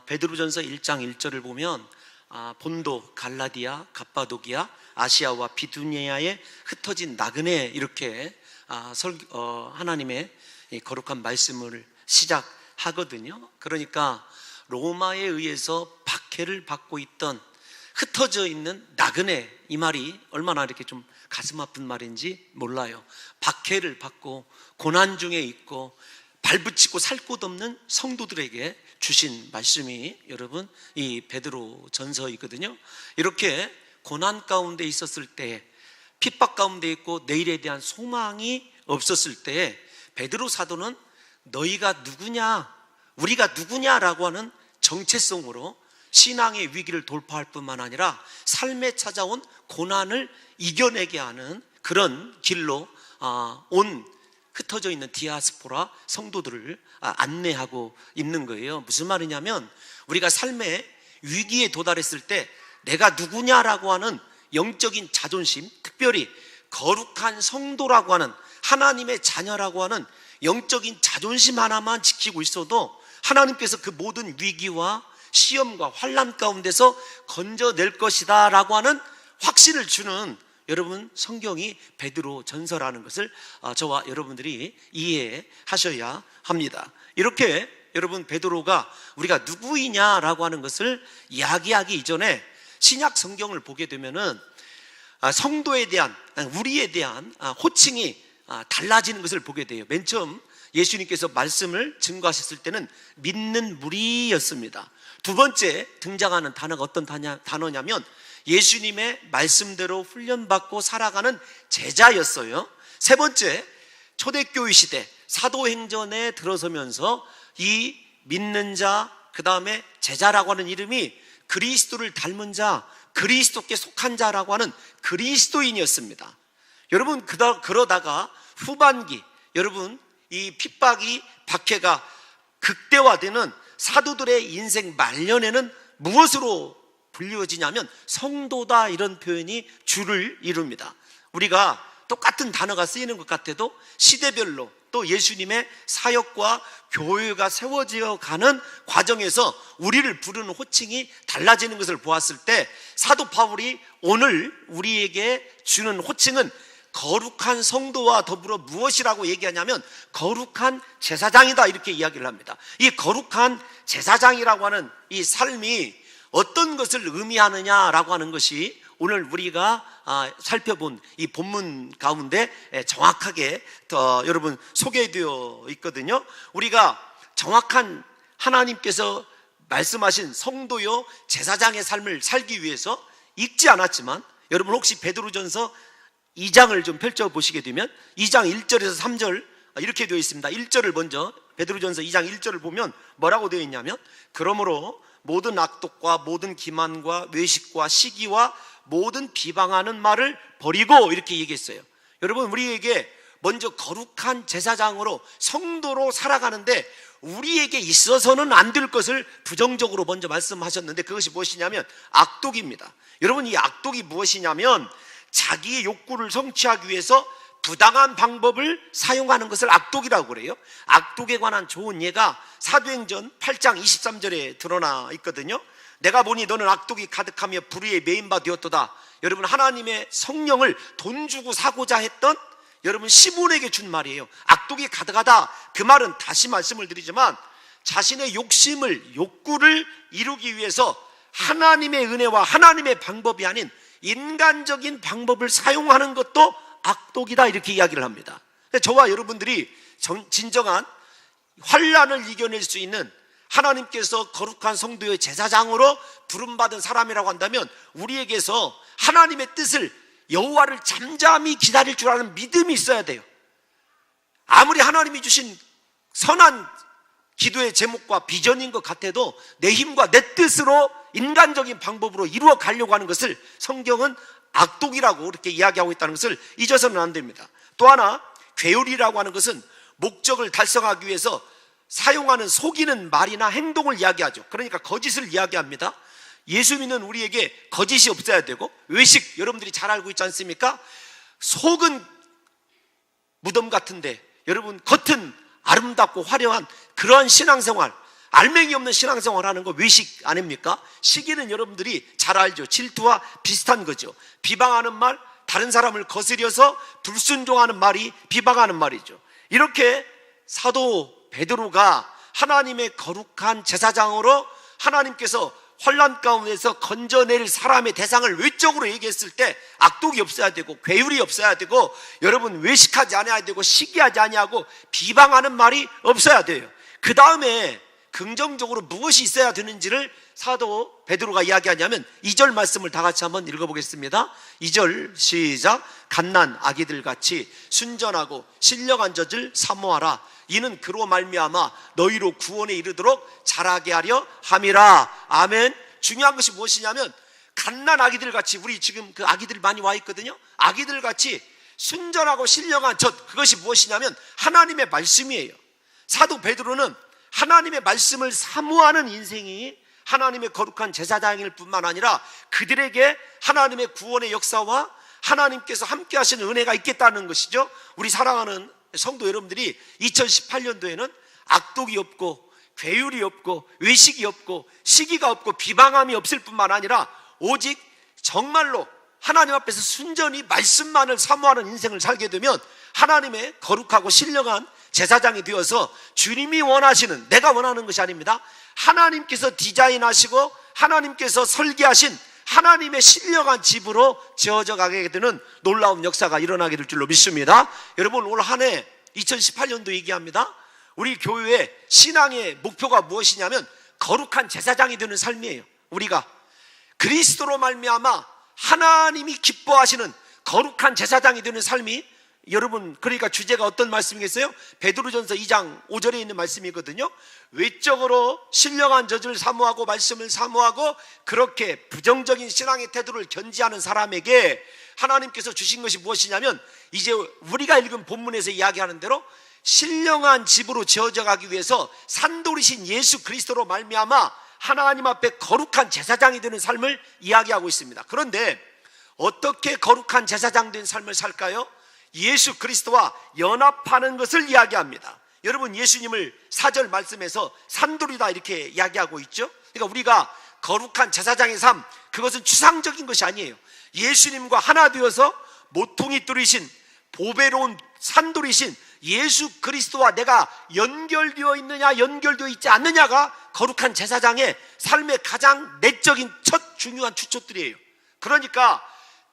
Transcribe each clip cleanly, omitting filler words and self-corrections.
베드로전서 1장 1절을 보면 본도, 갈라디아, 갑바도기아, 아시아와 비두니아에 흩어진 나그네, 이렇게 하나님의 거룩한 말씀을 시작하거든요. 그러니까 로마에 의해서 박해를 받고 있던, 흩어져 있는 나그네, 이 말이 얼마나 이렇게 좀 가슴 아픈 말인지 몰라요. 박해를 받고 고난 중에 있고 발붙이고 살 곳 없는 성도들에게 주신 말씀이 여러분 이 베드로 전서이거든요. 이렇게 고난 가운데 있었을 때, 핍박 가운데 있고 내일에 대한 소망이 없었을 때 베드로 사도는 너희가 누구냐, 우리가 누구냐라고 하는 정체성으로 신앙의 위기를 돌파할 뿐만 아니라 삶에 찾아온 고난을 이겨내게 하는 그런 길로 흩어져 있는 디아스포라 성도들을 안내하고 있는 거예요. 무슨 말이냐면, 우리가 삶의 위기에 도달했을 때 내가 누구냐라고 하는 영적인 자존심, 특별히 거룩한 성도라고 하는, 하나님의 자녀라고 하는 영적인 자존심 하나만 지키고 있어도 하나님께서 그 모든 위기와 시험과 환난 가운데서 건져낼 것이다 라고 하는 확신을 주는, 여러분, 성경이 베드로 전서라는 것을 저와 여러분들이 이해하셔야 합니다. 이렇게 여러분, 베드로가 우리가 누구이냐라고 하는 것을 이야기하기 이전에 신약 성경을 보게 되면은 성도에 대한, 우리에 대한 호칭이 달라지는 것을 보게 돼요. 맨 처음 예수님께서 말씀을 증거하셨을 때는 믿는 무리였습니다. 두 번째 등장하는 단어가 어떤 단어냐면 예수님의 말씀대로 훈련받고 살아가는 제자였어요. 세 번째, 초대교회 시대 사도행전에 들어서면서 이 믿는 자, 그 다음에 제자라고 하는 이름이 그리스도를 닮은 자, 그리스도께 속한 자라고 하는 그리스도인이었습니다. 여러분, 그러다가 후반기, 여러분, 이 핍박이, 박해가 극대화되는 사도들의 인생 말년에는 무엇으로 불리워지냐면 성도다, 이런 표현이 주를 이룹니다. 우리가 똑같은 단어가 쓰이는 것 같아도 시대별로 또 예수님의 사역과 교회가 세워져 가는 과정에서 우리를 부르는 호칭이 달라지는 것을 보았을 때 사도 바울이 오늘 우리에게 주는 호칭은 거룩한 성도와 더불어 무엇이라고 얘기하냐면 거룩한 제사장이다, 이렇게 이야기를 합니다. 이 거룩한 제사장이라고 하는 이 삶이 어떤 것을 의미하느냐라고 하는 것이 오늘 우리가 살펴본 이 본문 가운데 정확하게 여러분 소개되어 있거든요. 우리가 정확한 하나님께서 말씀하신 성도요 제사장의 삶을 살기 위해서 읽지 않았지만, 여러분 혹시 베드로전서 2장을 좀 펼쳐보시게 되면 2장 1절에서 3절 이렇게 되어 있습니다. 1절을 먼저, 베드로전서 2장 1절을 보면 뭐라고 되어 있냐면, 그러므로 모든 악독과 모든 기만과 외식과 시기와 모든 비방하는 말을 버리고, 이렇게 얘기했어요. 여러분, 우리에게 먼저 거룩한 제사장으로 성도로 살아가는데 우리에게 있어서는 안 될 것을 부정적으로 먼저 말씀하셨는데, 그것이 무엇이냐면 악독입니다. 여러분, 이 악독이 무엇이냐면 자기의 욕구를 성취하기 위해서 부당한 방법을 사용하는 것을 악독이라고 그래요. 악독에 관한 좋은 예가 사도행전 8장 23절에 드러나 있거든요. 내가 보니 너는 악독이 가득하며 불의에 메인 바 되었도다. 여러분, 하나님의 성령을 돈 주고 사고자 했던 여러분 시몬에게 준 말이에요. 악독이 가득하다, 그 말은 다시 말씀을 드리지만 자신의 욕구를 이루기 위해서 하나님의 은혜와 하나님의 방법이 아닌 인간적인 방법을 사용하는 것도 악독이다, 이렇게 이야기를 합니다. 저와 여러분들이 진정한 환난을 이겨낼 수 있는 하나님께서 거룩한 성도의 제사장으로 부름받은 사람이라고 한다면 우리에게서 하나님의 뜻을, 여호와를 잠잠히 기다릴 줄 아는 믿음이 있어야 돼요. 아무리 하나님이 주신 선한 기도의 제목과 비전인 것 같아도 내 힘과 내 뜻으로 인간적인 방법으로 이루어 가려고 하는 것을 성경은 악독이라고 이렇게 이야기하고 있다는 것을 잊어서는 안 됩니다. 또 하나, 괴율이라고 하는 것은 목적을 달성하기 위해서 사용하는 속이는 말이나 행동을 이야기하죠. 그러니까 거짓을 이야기합니다. 예수 믿는 우리에게 거짓이 없어야 되고, 외식 여러분들이 잘 알고 있지 않습니까? 속은 무덤 같은데 여러분 겉은 아름답고 화려한 그러한 신앙생활, 알맹이 없는 신앙생활 하는 거 외식 아닙니까? 시기는 여러분들이 잘 알죠. 질투와 비슷한 거죠. 비방하는 말, 다른 사람을 거스려서 불순종하는 말이 비방하는 말이죠. 이렇게 사도 베드로가 하나님의 거룩한 제사장으로 하나님께서 혼란 가운데서 건져낼 사람의 대상을 외적으로 얘기했을 때 악독이 없어야 되고 괴율이 없어야 되고 여러분 외식하지 않아야 되고 시기하지 아니하고 비방하는 말이 없어야 돼요. 그 다음에 긍정적으로 무엇이 있어야 되는지를 사도 베드로가 이야기하냐면 2절 말씀을 다 같이 한번 읽어보겠습니다. 2절 시작. 갓난 아기들 같이 순전하고 신령한 젖을 사모하라. 이는 그로 말미암아 너희로 구원에 이르도록 자라게 하려 함이라. 아멘. 중요한 것이 무엇이냐면 갓난 아기들 같이, 우리 지금 그 아기들 많이 와 있거든요. 아기들 같이 순전하고 신령한 젖, 그것이 무엇이냐면 하나님의 말씀이에요. 사도 베드로는 하나님의 말씀을 사모하는 인생이 하나님의 거룩한 제사장일 뿐만 아니라 그들에게 하나님의 구원의 역사와 하나님께서 함께 하시는 은혜가 있겠다는 것이죠. 우리 사랑하는 성도 여러분들이 2018년도에는 악독이 없고 괴율이 없고 외식이 없고 시기가 없고 비방함이 없을 뿐만 아니라 오직 정말로 하나님 앞에서 순전히 말씀만을 사모하는 인생을 살게 되면 하나님의 거룩하고 신령한 제사장이 되어서 주님이 원하시는, 내가 원하는 것이 아닙니다, 하나님께서 디자인하시고 하나님께서 설계하신 하나님의 신령한 집으로 지어져 가게 되는 놀라운 역사가 일어나게 될 줄로 믿습니다. 여러분, 올 한 해 2018년도 얘기합니다. 우리 교회의 신앙의 목표가 무엇이냐면 거룩한 제사장이 되는 삶이에요. 우리가 그리스도로 말미암아 하나님이 기뻐하시는 거룩한 제사장이 되는 삶이, 여러분, 그러니까 주제가 어떤 말씀이겠어요? 베드로전서 2장 5절에 있는 말씀이거든요. 외적으로 신령한 젖을 사모하고 말씀을 사모하고 그렇게 부정적인 신앙의 태도를 견지하는 사람에게 하나님께서 주신 것이 무엇이냐면, 이제 우리가 읽은 본문에서 이야기하는 대로 신령한 집으로 지어져 가기 위해서 산돌이신 예수 그리스도로 말미암아 하나님 앞에 거룩한 제사장이 되는 삶을 이야기하고 있습니다. 그런데 어떻게 거룩한 제사장 된 삶을 살까요? 예수 그리스도와 연합하는 것을 이야기합니다. 여러분, 예수님을 4절 말씀에서 산돌이다 이렇게 이야기하고 있죠. 그러니까 우리가 거룩한 제사장의 삶, 그것은 추상적인 것이 아니에요. 예수님과 하나 되어서 모퉁이 뚫으신 보배로운 산돌이신 예수 그리스도와 내가 연결되어 있느냐 연결되어 있지 않느냐가 거룩한 제사장의 삶의 가장 내적인 첫 중요한 추초들이에요. 그러니까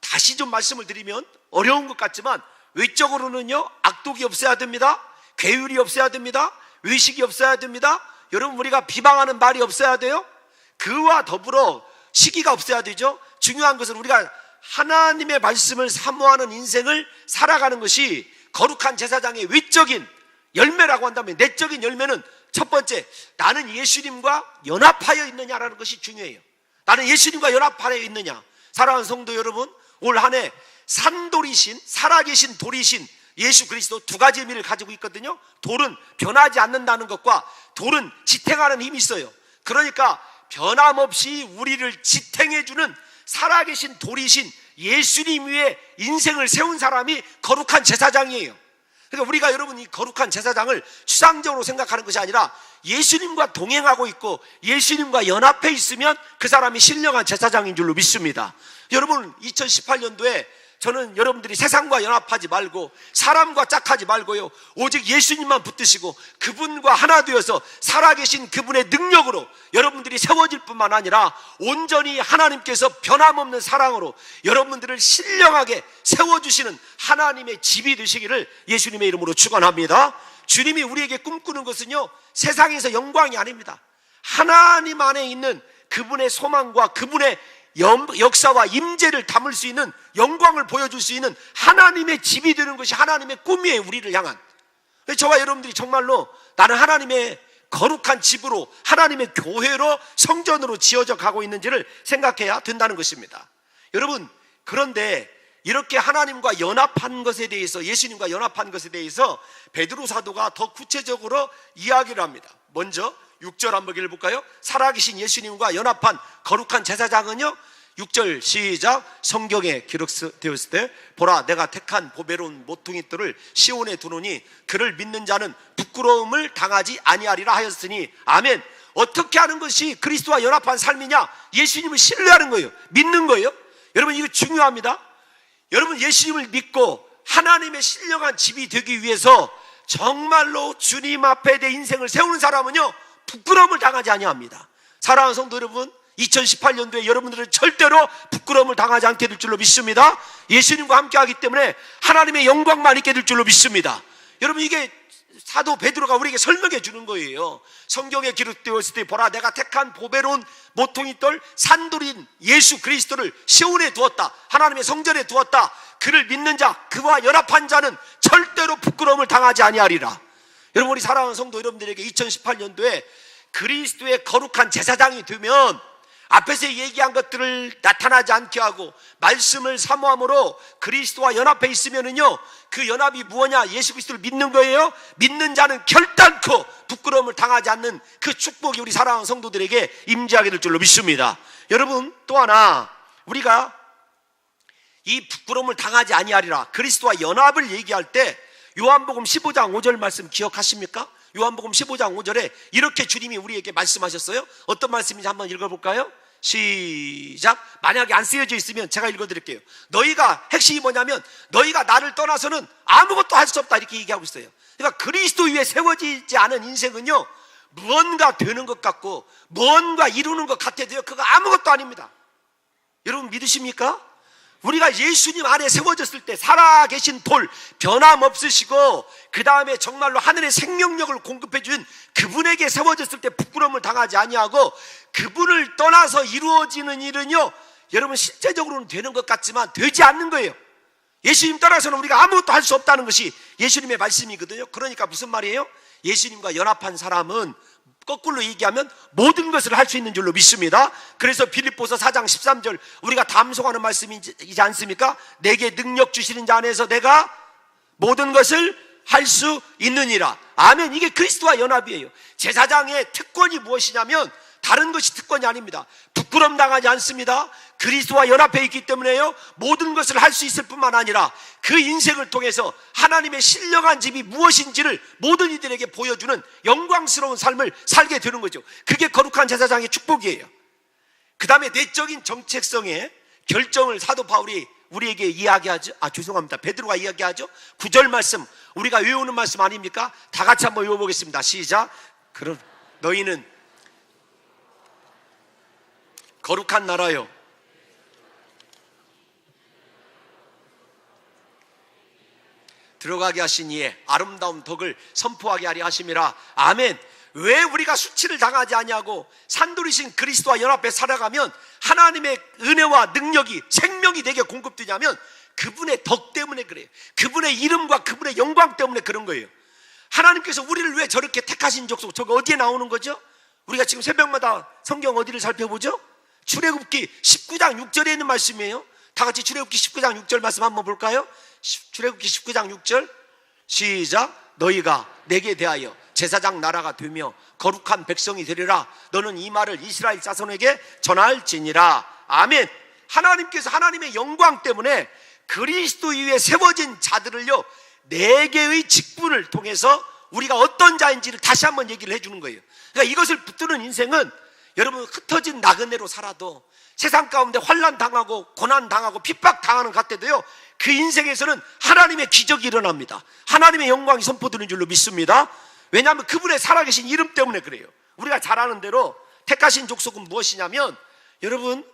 다시 좀 말씀을 드리면 어려운 것 같지만 외적으로는요, 악독이 없어야 됩니다. 괴율이 없어야 됩니다. 외식이 없어야 됩니다. 여러분, 우리가 비방하는 말이 없어야 돼요. 그와 더불어 시기가 없어야 되죠. 중요한 것은 우리가 하나님의 말씀을 사모하는 인생을 살아가는 것이 거룩한 제사장의 외적인 열매라고 한다면, 내적인 열매는 첫 번째, 나는 예수님과 연합하여 있느냐라는 것이 중요해요. 나는 예수님과 연합하여 있느냐. 사랑하는 성도 여러분, 올 한 해 산돌이신, 살아계신 돌이신 예수 그리스도 두 가지 의미를 가지고 있거든요. 돌은 변하지 않는다는 것과 돌은 지탱하는 힘이 있어요. 그러니까 변함없이 우리를 지탱해주는 살아계신 돌이신 예수님 위에 인생을 세운 사람이 거룩한 제사장이에요. 그러니까 우리가, 여러분, 이 거룩한 제사장을 추상적으로 생각하는 것이 아니라 예수님과 동행하고 있고 예수님과 연합해 있으면 그 사람이 신령한 제사장인 줄로 믿습니다. 여러분, 2018년도에 저는 여러분들이 세상과 연합하지 말고 사람과 짝하지 말고요, 오직 예수님만 붙드시고 그분과 하나 되어서 살아계신 그분의 능력으로 여러분들이 세워질 뿐만 아니라 온전히 하나님께서 변함없는 사랑으로 여러분들을 신령하게 세워주시는 하나님의 집이 되시기를 예수님의 이름으로 축원합니다. 주님이 우리에게 꿈꾸는 것은요, 세상에서 영광이 아닙니다. 하나님 안에 있는 그분의 소망과 그분의 역사와 임재를 담을 수 있는, 영광을 보여줄 수 있는 하나님의 집이 되는 것이 하나님의 꿈이에요, 우리를 향한. 저와 여러분들이 정말로 나는 하나님의 거룩한 집으로, 하나님의 교회로, 성전으로 지어져 가고 있는지를 생각해야 된다는 것입니다. 여러분, 그런데 이렇게 하나님과 연합한 것에 대해서, 예수님과 연합한 것에 대해서 베드로 사도가 더 구체적으로 이야기를 합니다. 먼저 6절 한번 읽어볼까요? 살아계신 예수님과 연합한 거룩한 제사장은요, 6절 시작. 성경에 기록되었을 때 보라, 내가 택한 보배로운 모퉁이돌을 시온에 두노니 그를 믿는 자는 부끄러움을 당하지 아니하리라 하였으니. 아멘. 어떻게 하는 것이 그리스도와 연합한 삶이냐? 예수님을 신뢰하는 거예요. 믿는 거예요. 여러분, 이거 중요합니다. 여러분, 예수님을 믿고 하나님의 신령한 집이 되기 위해서 정말로 주님 앞에 내 인생을 세우는 사람은요, 부끄러움을 당하지 아니합니다. 사랑하는 성도 여러분, 2018년도에 여러분들은 절대로 부끄러움을 당하지 않게 될 줄로 믿습니다. 예수님과 함께 하기 때문에 하나님의 영광만 있게 될 줄로 믿습니다. 여러분, 이게 사도 베드로가 우리에게 설명해 주는 거예요. 성경에 기록되어 있을 때 보라, 내가 택한 보배로운 모퉁이 돌 산돌인 예수 그리스도를 시온에 두었다. 하나님의 성전에 두었다. 그를 믿는 자, 그와 연합한 자는 절대로 부끄러움을 당하지 아니하리라. 여러분, 우리 사랑하는 성도 여러분들에게 2018년도에 그리스도의 거룩한 제사장이 되면 앞에서 얘기한 것들을 나타나지 않게 하고 말씀을 사모함으로 그리스도와 연합해 있으면은요, 그 연합이 무엇냐? 예수 그리스도를 믿는 거예요. 믿는 자는 결단코 부끄러움을 당하지 않는 그 축복이 우리 사랑하는 성도들에게 임재하게 될 줄로 믿습니다. 여러분, 또 하나, 우리가 이 부끄러움을 당하지 아니하리라, 그리스도와 연합을 얘기할 때 요한복음 15장 5절 말씀 기억하십니까? 요한복음 15장 5절에 이렇게 주님이 우리에게 말씀하셨어요. 어떤 말씀인지 한번 읽어볼까요? 시작. 만약에 안 쓰여져 있으면 제가 읽어드릴게요. 너희가, 핵심이 뭐냐면 너희가 나를 떠나서는 아무것도 할 수 없다, 이렇게 얘기하고 있어요. 그러니까 그리스도 위에 세워지지 않은 인생은요, 무언가 되는 것 같고 무언가 이루는 것 같아도요, 그거 아무것도 아닙니다. 여러분, 믿으십니까? 우리가 예수님 안에 세워졌을 때 살아계신 돌, 변함없으시고 그 다음에 정말로 하늘의 생명력을 공급해 준 그분에게 세워졌을 때 부끄러움을 당하지 아니하고, 그분을 떠나서 이루어지는 일은요, 여러분, 실제적으로는 되는 것 같지만 되지 않는 거예요. 예수님 떠나서는 우리가 아무것도 할 수 없다는 것이 예수님의 말씀이거든요. 그러니까 무슨 말이에요? 예수님과 연합한 사람은 거꾸로 얘기하면 모든 것을 할 수 있는 줄로 믿습니다. 그래서 빌립보서 4장 13절 우리가 담송하는 말씀이지 않습니까? 내게 능력 주시는 자 안에서 내가 모든 것을 할 수 있느니라. 아멘. 이게 그리스도와 연합이에요. 제사장의 특권이 무엇이냐면 다른 것이 특권이 아닙니다. 부끄럼 당하지 않습니다. 그리스도와 연합해 있기 때문에요, 모든 것을 할 수 있을 뿐만 아니라 그 인생을 통해서 하나님의 신령한 집이 무엇인지를 모든 이들에게 보여주는 영광스러운 삶을 살게 되는 거죠. 그게 거룩한 제사장의 축복이에요. 그 다음에 내적인 정체성의 결정을 사도 바울이 우리에게 이야기하죠. 죄송합니다. 베드로가 이야기하죠. 9절 말씀, 우리가 외우는 말씀 아닙니까? 다 같이 한번 외워보겠습니다. 시작. 그럼 너희는 거룩한 나라요, 들어가게 하신 이의 아름다운 덕을 선포하게 하려 하심이라. 아멘. 왜 우리가 수치를 당하지 아니하고 산돌이신 그리스도와 연합해 살아가면 하나님의 은혜와 능력이, 생명이 내게 공급되냐면 그분의 덕 때문에 그래요. 그분의 이름과 그분의 영광 때문에 그런 거예요. 하나님께서 우리를 왜 저렇게 택하신 족속, 저거 어디에 나오는 거죠? 우리가 지금 새벽마다 성경 어디를 살펴보죠? 출애굽기 19장 6절에 있는 말씀이에요. 다 같이 출애굽기 19장 6절 말씀 한번 볼까요? 출애굽기 19장 6절 시작. 너희가 내게 대하여 제사장 나라가 되며 거룩한 백성이 되리라. 너는 이 말을 이스라엘 자손에게 전할지니라. 아멘. 하나님께서 하나님의 영광 때문에 그리스도 위에 세워진 자들을요, 4개의 직분을 통해서 우리가 어떤 자인지를 다시 한번 얘기를 해주는 거예요. 그러니까 이것을 붙드는 인생은 여러분, 흩어진 나그네로 살아도 세상 가운데 환난 당하고 고난 당하고 핍박 당하는 것 같아도요, 그 인생에서는 하나님의 기적이 일어납니다. 하나님의 영광이 선포되는 줄로 믿습니다. 왜냐하면 그분의 살아계신 이름 때문에 그래요. 우리가 잘 아는 대로 택하신 족속은 무엇이냐면, 여러분,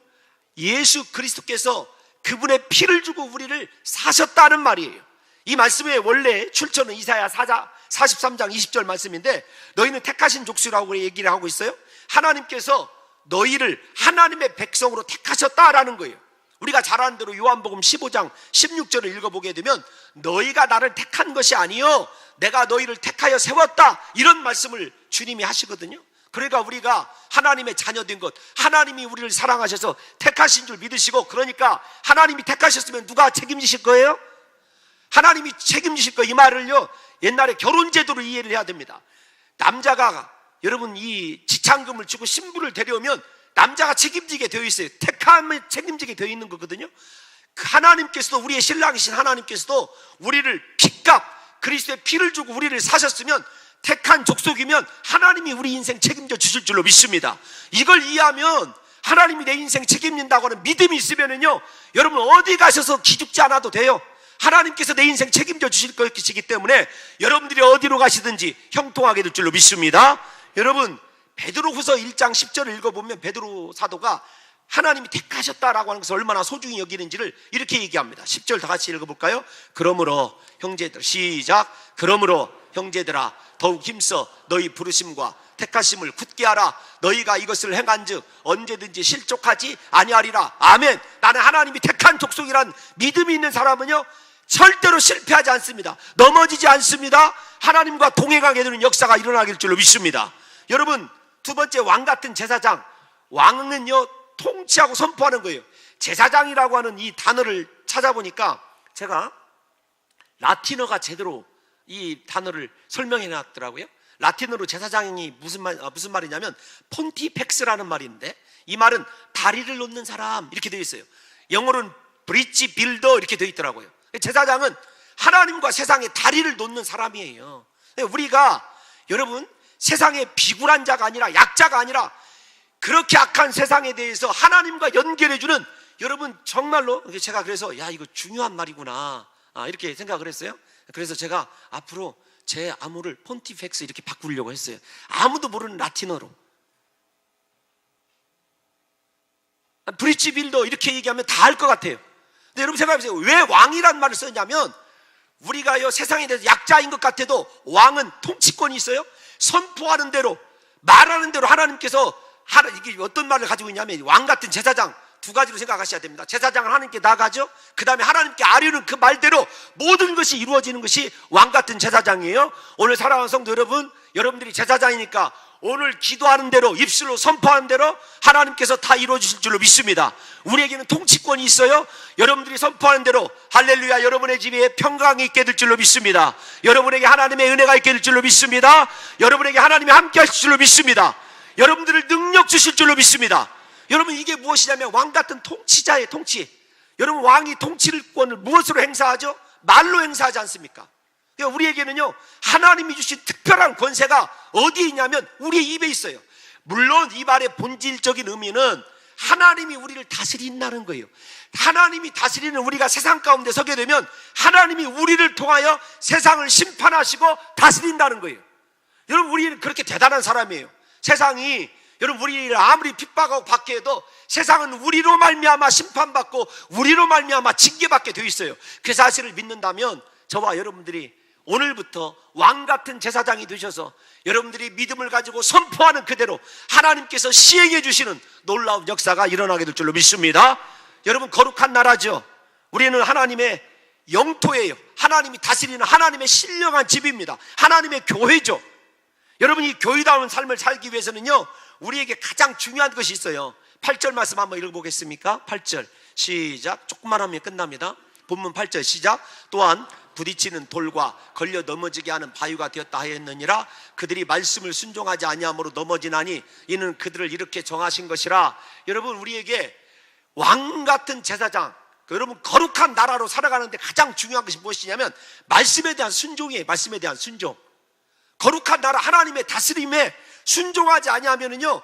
예수 그리스도께서 그분의 피를 주고 우리를 사셨다는 말이에요. 이 말씀의 원래 출처는 이사야 43장 20절 말씀인데, 너희는 택하신 족속이라고 얘기를 하고 있어요. 하나님께서 너희를 하나님의 백성으로 택하셨다라는 거예요. 우리가 잘 아는 대로 요한복음 15장 16절을 읽어보게 되면 너희가 나를 택한 것이 아니요 내가 너희를 택하여 세웠다, 이런 말씀을 주님이 하시거든요. 그러니까 우리가 하나님의 자녀된 것, 하나님이 우리를 사랑하셔서 택하신 줄 믿으시고, 그러니까 하나님이 택하셨으면 누가 책임지실 거예요? 하나님이 책임지실 거예요. 이 말을요, 옛날에 결혼제도로 이해를 해야 됩니다. 남자가 여러분 이 지창금을 주고 신부를 데려오면 남자가 책임지게 되어 있어요. 택함을 책임지게 되어 있는 거거든요. 하나님께서도, 우리의 신랑이신 하나님께서도 우리를 핏값, 그리스도의 피를 주고 우리를 사셨으면 택한 족속이면 하나님이 우리 인생 책임져 주실 줄로 믿습니다. 이걸 이해하면 하나님이 내 인생 책임진다고 하는 믿음이 있으면은요, 여러분 어디 가셔서 기죽지 않아도 돼요. 하나님께서 내 인생 책임져 주실 것이기 때문에 여러분들이 어디로 가시든지 형통하게 될 줄로 믿습니다. 여러분, 베드로후서 1장 10절을 읽어보면 베드로 사도가 하나님이 택하셨다라고 하는 것을 얼마나 소중히 여기는지를 이렇게 얘기합니다. 10절 다 같이 읽어볼까요? 그러므로 형제들, 시작. 그러므로 형제들아 더욱 힘써 너희 부르심과 택하심을 굳게 하라. 너희가 이것을 행한즉 언제든지 실족하지 아니하리라. 아멘. 나는 하나님이 택한 족속이란 믿음이 있는 사람은요, 절대로 실패하지 않습니다. 넘어지지 않습니다. 하나님과 동행하게 되는 역사가 일어나길 줄로 믿습니다. 여러분, 두 번째, 왕 같은 제사장. 왕은요, 통치하고 선포하는 거예요. 제사장이라고 하는 이 단어를 찾아보니까 제가 라틴어가 제대로 이 단어를 설명해 놨더라고요. 라틴어로 제사장이 무슨 말이냐면 폰티펙스라는 말인데, 이 말은 다리를 놓는 사람 이렇게 되어 있어요. 영어로는 브릿지 빌더 이렇게 되어 있더라고요. 제사장은 하나님과 세상에 다리를 놓는 사람이에요. 우리가 여러분 세상에 비굴한 자가 아니라, 약자가 아니라 그렇게 악한 세상에 대해서 하나님과 연결해주는, 여러분 정말로 제가 그래서 야, 이거 중요한 말이구나 이렇게 생각을 했어요. 그래서 제가 앞으로 제 암호를 폰티펙스 이렇게 바꾸려고 했어요. 아무도 모르는 라틴어로. 브릿지 빌더 이렇게 얘기하면 다 알 것 같아요. 근데 여러분 생각해보세요. 왜 왕이란 말을 썼냐면, 우리가요 세상에 대해서 약자인 것 같아도 왕은 통치권이 있어요. 선포하는 대로, 말하는 대로 하나님께서 이게 어떤 말을 가지고 있냐면, 왕 같은 제사장 두 가지로 생각하셔야 됩니다. 제사장은 하나님께 나가죠. 그 다음에 하나님께 아뢰는 그 말대로 모든 것이 이루어지는 것이 왕 같은 제사장이에요. 오늘 사랑하는 성도 여러분, 여러분들이 제사장이니까 오늘 기도하는 대로, 입술로 선포하는 대로 하나님께서 다 이루어주실 줄로 믿습니다. 우리에게는 통치권이 있어요. 여러분들이 선포하는 대로 할렐루야, 여러분의 집에 평강이 있게 될 줄로 믿습니다. 여러분에게 하나님의 은혜가 있게 될 줄로 믿습니다. 여러분에게 하나님이 함께 하실 줄로 믿습니다. 여러분들을 능력 주실 줄로 믿습니다. 여러분, 이게 무엇이냐면 왕 같은 통치자의 통치. 여러분, 왕이 통치권을 무엇으로 행사하죠? 말로 행사하지 않습니까? 그러니까 우리에게는요, 하나님이 주신 특별한 권세가 어디에 있냐면 우리의 입에 있어요. 물론 이 말의 본질적인 의미는 하나님이 우리를 다스린다는 거예요. 하나님이 다스리는 우리가 세상 가운데 서게 되면 하나님이 우리를 통하여 세상을 심판하시고 다스린다는 거예요. 여러분, 우리는 그렇게 대단한 사람이에요. 세상이 여러분 우리를 아무리 핍박하고 받게 해도 세상은 우리로 말미암아 심판받고 우리로 말미암아 징계받게 되어 있어요. 그 사실을 믿는다면 저와 여러분들이 오늘부터 왕 같은 제사장이 되셔서 여러분들이 믿음을 가지고 선포하는 그대로 하나님께서 시행해 주시는 놀라운 역사가 일어나게 될 줄로 믿습니다. 여러분, 거룩한 나라죠. 우리는 하나님의 영토예요. 하나님이 다스리는 하나님의 신령한 집입니다. 하나님의 교회죠. 여러분, 이 교회다운 삶을 살기 위해서는요, 우리에게 가장 중요한 것이 있어요. 8절 말씀 한번 읽어보겠습니까? 8절 시작. 조금만 하면 끝납니다. 본문 8절 시작. 또한 부딪히는 돌과 걸려 넘어지게 하는 바위가 되었다 하였느니라. 그들이 말씀을 순종하지 아니함으로 넘어지나니 이는 그들을 이렇게 정하신 것이라. 여러분, 우리에게 왕 같은 제사장, 여러분 거룩한 나라로 살아가는데 가장 중요한 것이 무엇이냐면 말씀에 대한 순종이에요. 말씀에 대한 순종. 거룩한 나라 하나님의 다스림에 순종하지 아니하면은요,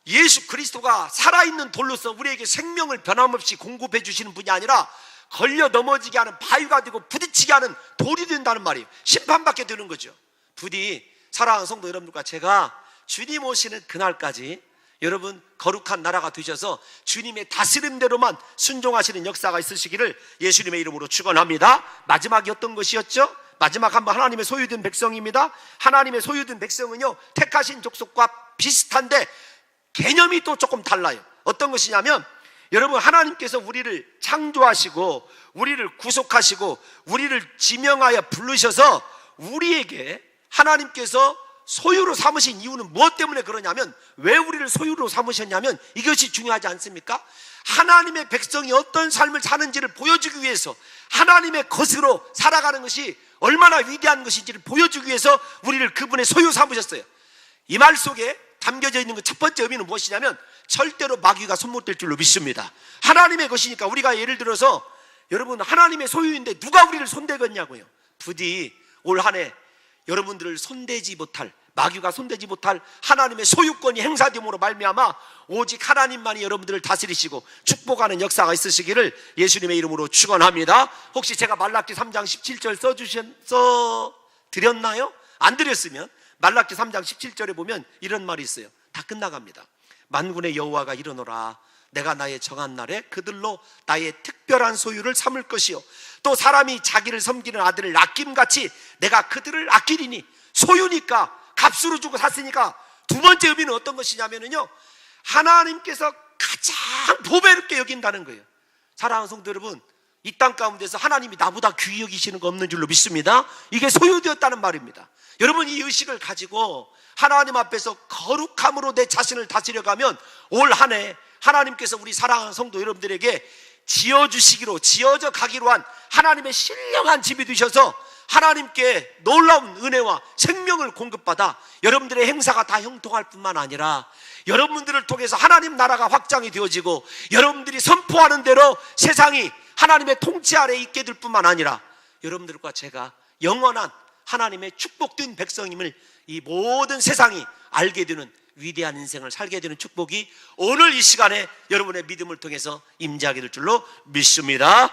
예수 그리스도가 살아있는 돌로서 우리에게 생명을 변함없이 공급해 주시는 분이 아니라 걸려 넘어지게 하는 바위가 되고 부딪히게 하는 돌이 된다는 말이에요. 심판받게 되는 거죠. 부디 사랑하는 성도 여러분들과 제가 주님 오시는 그날까지 여러분 거룩한 나라가 되셔서 주님의 다스림대로만 순종하시는 역사가 있으시기를 예수님의 이름으로 축원합니다. 마지막이 어떤 것이었죠? 마지막 한번 하나님의 소유된 백성입니다. 하나님의 소유된 백성은요, 택하신 족속과 비슷한데 개념이 또 조금 달라요. 어떤 것이냐면, 여러분 하나님께서 우리를 창조하시고 우리를 구속하시고 우리를 지명하여 부르셔서 우리에게 하나님께서 소유로 삼으신 이유는 무엇 때문에 그러냐면, 왜 우리를 소유로 삼으셨냐면 이것이 중요하지 않습니까? 하나님의 백성이 어떤 삶을 사는지를 보여주기 위해서, 하나님의 것으로 살아가는 것이 얼마나 위대한 것인지를 보여주기 위해서 우리를 그분의 소유 삼으셨어요. 이 말 속에 담겨져 있는 그 첫 번째 의미는 무엇이냐면 절대로 마귀가 손못댈 줄로 믿습니다. 하나님의 것이니까. 우리가 예를 들어서 여러분 하나님의 소유인데 누가 우리를 손대겠냐고요. 부디 올 한 해 여러분들을 손대지 못할, 마귀가 손대지 못할 하나님의 소유권이 행사됨으로 말미암아 오직 하나님만이 여러분들을 다스리시고 축복하는 역사가 있으시기를 예수님의 이름으로 축원합니다. 혹시 제가 말라기 3장 17절 써 드렸나요? 안 드렸으면 말라기 3장 17절에 보면 이런 말이 있어요. 다 끝나갑니다. 만군의 여호와가 이르노라, 내가 나의 정한 날에 그들로 나의 특별한 소유를 삼을 것이요, 또 사람이 자기를 섬기는 아들을 아낌같이 내가 그들을 아끼리니. 소유니까, 값으로 주고 샀으니까. 두 번째 의미는 어떤 것이냐면요, 하나님께서 가장 보배롭게 여긴다는 거예요. 사랑하는 성도 여러분, 이 땅 가운데서 하나님이 나보다 귀히 여기시는 거 없는 줄로 믿습니다. 이게 소유되었다는 말입니다. 여러분, 이 의식을 가지고 하나님 앞에서 거룩함으로 내 자신을 다스려가면 올 한 해 하나님께서 우리 사랑하는 성도 여러분들에게 지어주시기로, 지어져 가기로 한 하나님의 신령한 집이 되셔서 하나님께 놀라운 은혜와 생명을 공급받아 여러분들의 행사가 다 형통할 뿐만 아니라 여러분들을 통해서 하나님 나라가 확장이 되어지고 여러분들이 선포하는 대로 세상이 하나님의 통치 아래에 있게 될 뿐만 아니라 여러분들과 제가 영원한 하나님의 축복된 백성임을 이 모든 세상이 알게 되는 위대한 인생을 살게 되는 축복이 오늘 이 시간에 여러분의 믿음을 통해서 임재하게 될 줄로 믿습니다.